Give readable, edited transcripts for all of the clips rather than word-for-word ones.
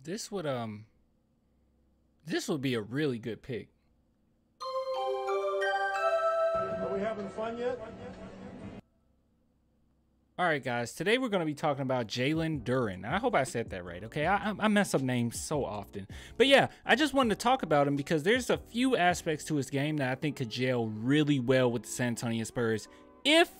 This would be a really good pick. Are we having fun yet? All right, guys, today we're going to be talking about Jalen Duran. I hope I said that right, okay? I mess up names so often. But yeah, I just wanted to talk about him because there's a few aspects to his game that I think could gel really well with the San Antonio Spurs if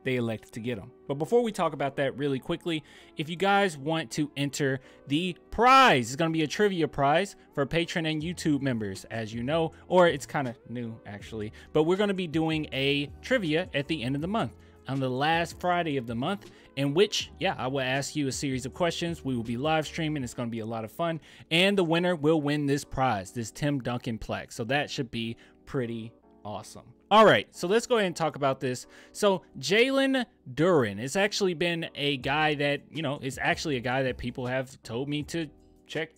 they elected to get him. But before we talk about that really quickly, if you guys want to enter the prize, it's going to be a trivia prize for Patreon and YouTube members, as you know, or it's kind of new actually, but we're going to be doing a trivia at the end of the month, on the last Friday of the month, in which, yeah, I will ask you a series of questions. We will be live streaming. It's going to be a lot of fun, and the winner will win this prize, this Tim Duncan plaque. So that should be pretty awesome. All right, so let's go ahead and talk about this. So Jalen Duran has actually been a guy that, is actually a guy that people have told me to check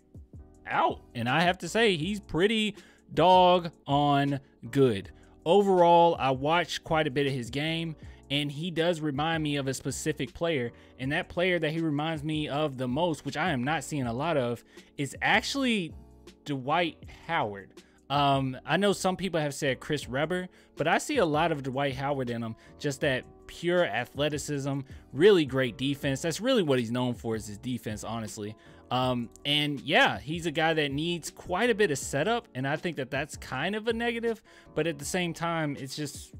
out, and I have to say he's pretty doggone good. Overall, I watched quite a bit of his game, and he does remind me of a specific player. And that player that he reminds me of the most, which I am not seeing a lot of, is actually Dwight Howard. I know some people have said Chris Webber, but I see a lot of Dwight Howard in him. Just that pure athleticism, really great defense. That's really what he's known for, is his defense, honestly. And yeah, he's a guy that needs quite a bit of setup, and I think that that's kind of a negative, but at the same time, it's just,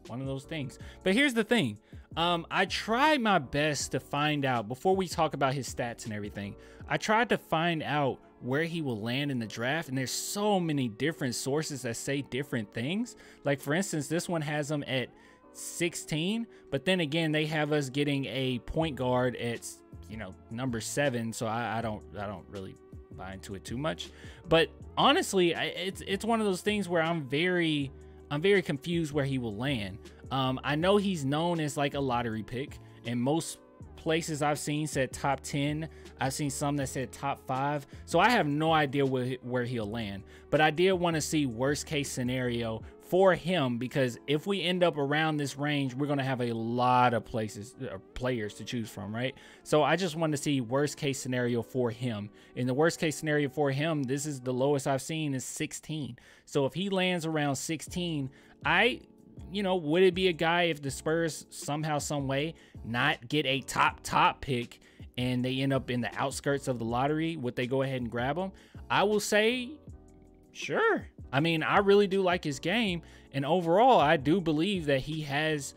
one of those things. But here's the thing. I tried my best to find out, before we talk about his stats and everything, I tried to find out where he will land in the draft, and there's so many different sources that say different things. Like, for instance, this one has him at 16, but then again, they have us getting a point guard at, number 7, so I don't really buy into it too much. But honestly, it's one of those things where I'm very confused where he will land. I know he's known as like a lottery pick, and most places I've seen said top 10. I've seen some that said top 5. So I have no idea where he'll land. But I did want to see worst case scenario for him, because if we end up around this range, we're going to have a lot of players to choose from, right? So I just wanted to see worst case scenario for him. In the worst case scenario for him, this is the lowest I've seen, is 16. So if he lands around 16, would it be a guy, if the Spurs somehow, some way not get a top pick and they end up in the outskirts of the lottery, would they go ahead and grab him? I will say, sure. I mean, I really do like his game, and overall, I do believe that he has,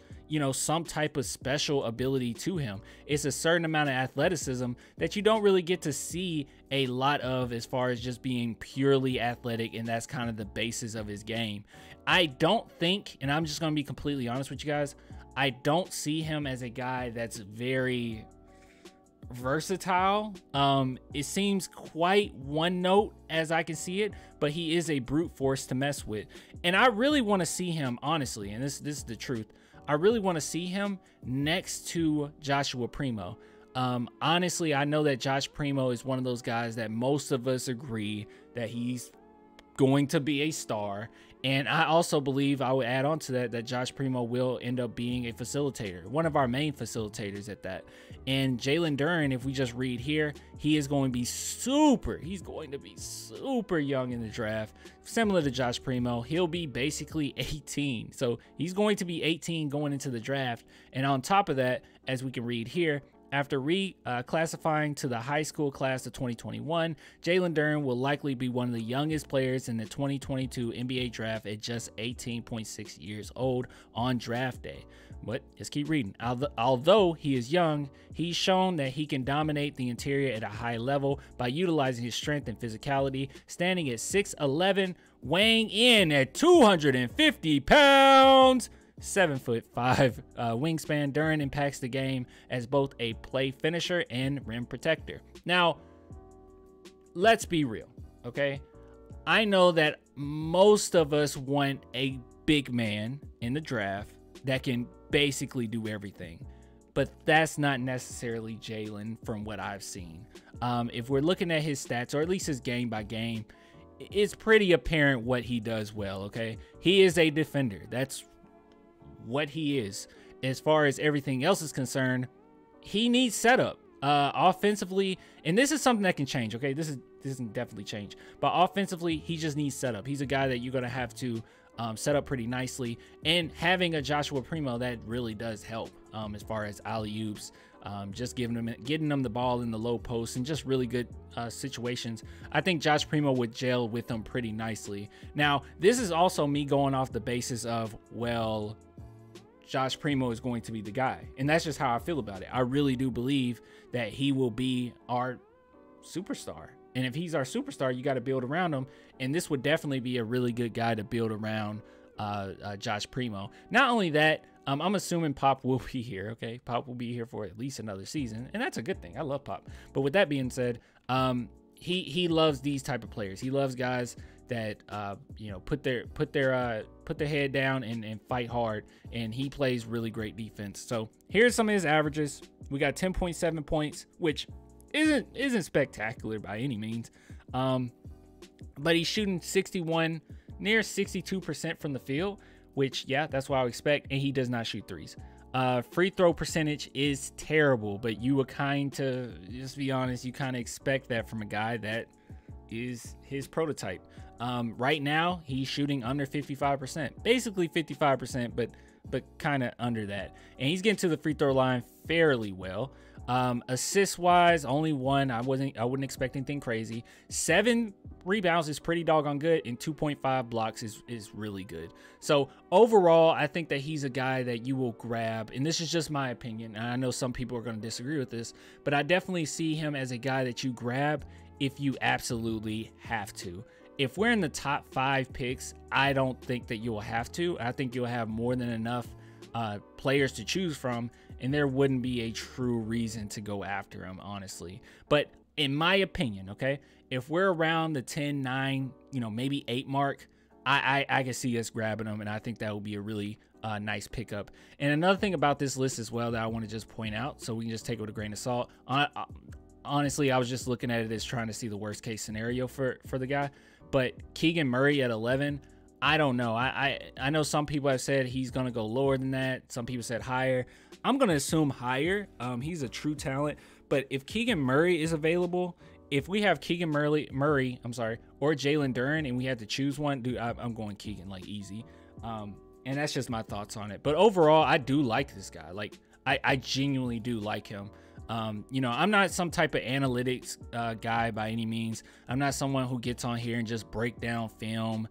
some type of special ability to him. It's a certain amount of athleticism that you don't really get to see a lot of, as far as just being purely athletic, and that's kind of the basis of his game. I don't think, and I'm just going to be completely honest with you guys, I don't see him as a guy that's very versatile. It seems quite one note as I can see it, but he is a brute force to mess with, and I really want to see him, honestly, and this is the truth, I really want to see him next to Joshua Primo. Honestly, I know that Josh Primo is one of those guys that most of us agree that he's going to be a star. And I also believe, I would add on to that Josh Primo will end up being a facilitator, one of our main facilitators at that. And Jalen Duran, if we just read here, he's going to be super young in the draft, similar to Josh Primo. He'll be basically 18. So he's going to be 18 going into the draft. And on top of that, as we can read here, after reclassifying to the high school class of 2021, Jalen Duran will likely be one of the youngest players in the 2022 NBA draft at just 18.6 years old on draft day. But let's keep reading. Although he is young, he's shown that he can dominate the interior at a high level by utilizing his strength and physicality, standing at 6'11", weighing in at 250 pounds. 7'5" wingspan. Duran impacts the game as both a play finisher and rim protector. Now, let's be real, okay? I know that most of us want a big man in the draft that can basically do everything, but that's not necessarily Jalen from what I've seen. If we're looking at his stats, or at least his game by game, it's pretty apparent what he does well, okay? He is a defender. That's what he is. As far as everything else is concerned, he needs setup. Offensively, and this is something that can change, okay? This can definitely change. But offensively, he just needs setup. He's a guy that you're going to have to set up pretty nicely. And having a Joshua Primo, that really does help as far as alley-oops, just getting them the ball in the low post and just really good situations. I think Josh Primo would gel with them pretty nicely. Now, this is also me going off the basis of, well, Josh Primo is going to be the guy. And that's just how I feel about it. I really do believe that he will be our superstar. And if he's our superstar, you got to build around him. And this would definitely be a really good guy to build around Josh Primo. Not only that, I'm assuming Pop will be here. Okay, Pop will be here for at least another season, and that's a good thing. I love Pop. But with that being said, he loves these type of players. He loves guys that you know, put their head down and fight hard, and he plays really great defense. So here's some of his averages. We got 10.7 points, which isn't spectacular by any means, but he's shooting 61, near 62% from the field, which, yeah, that's what I would expect. And he does not shoot threes. Free throw percentage is terrible, but you would kind of, just be honest, you kind of expect that from a guy that is his prototype. Right now, he's shooting under 55%, basically 55%, but kind of under that. And he's getting to the free throw line fairly well. Assist wise, only one. I wouldn't expect anything crazy. 7 rebounds is pretty doggone good, and 2.5 blocks is really good. So overall, I think that he's a guy that you will grab, and this is just my opinion, and I know some people are going to disagree with this, but I definitely see him as a guy that you grab if you absolutely have to. If we're in the top 5 picks, I don't think that you will have to. I think you'll have more than enough players to choose from, and there wouldn't be a true reason to go after him, honestly. But in my opinion, okay, if we're around the 10, 9, you know, maybe 8 mark, I can see us grabbing him, and I think that would be a really nice pickup. And another thing about this list as well that I want to just point out, so we can just take it with a grain of salt. Honestly, I was just looking at it as trying to see the worst case scenario for the guy. But Keegan Murray at 11, I don't know. I know some people have said he's going to go lower than that. Some people said higher. I'm going to assume higher. He's a true talent. But if Keegan Murray is available, if we have Keegan Murray, or Jalen Duran, and we had to choose one, dude, I'm going Keegan, like, easy. And that's just my thoughts on it. But overall, I do like this guy. Like, I genuinely do like him. You know, I'm not some type of analytics guy by any means. I'm not someone who gets on here and just break down film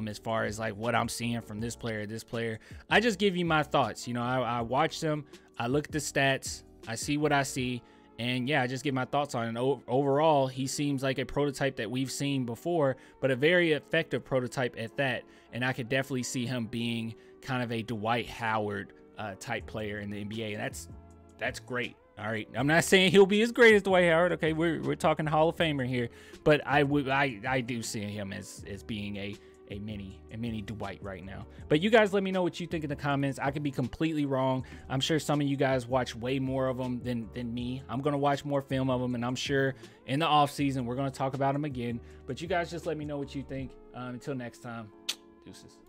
as far as like what I'm seeing from this player. I just give you my thoughts. You know, I watch them, I look at the stats, I see what I see, and yeah, I just give my thoughts on it. And overall, he seems like a prototype that we've seen before, but a very effective prototype at that. And I could definitely see him being kind of a Dwight Howard type player in the NBA, and that's great. All right, I'm not saying he'll be as great as Dwight Howard. Okay, we're talking Hall of Famer here, but I do see him as being a mini Dwight right now. But you guys let me know what you think in the comments. I could be completely wrong. I'm sure some of you guys watch way more of them than me. I'm gonna watch more film of them, and I'm sure in the off season we're gonna talk about them again. But you guys just let me know what you think. Until next time, deuces.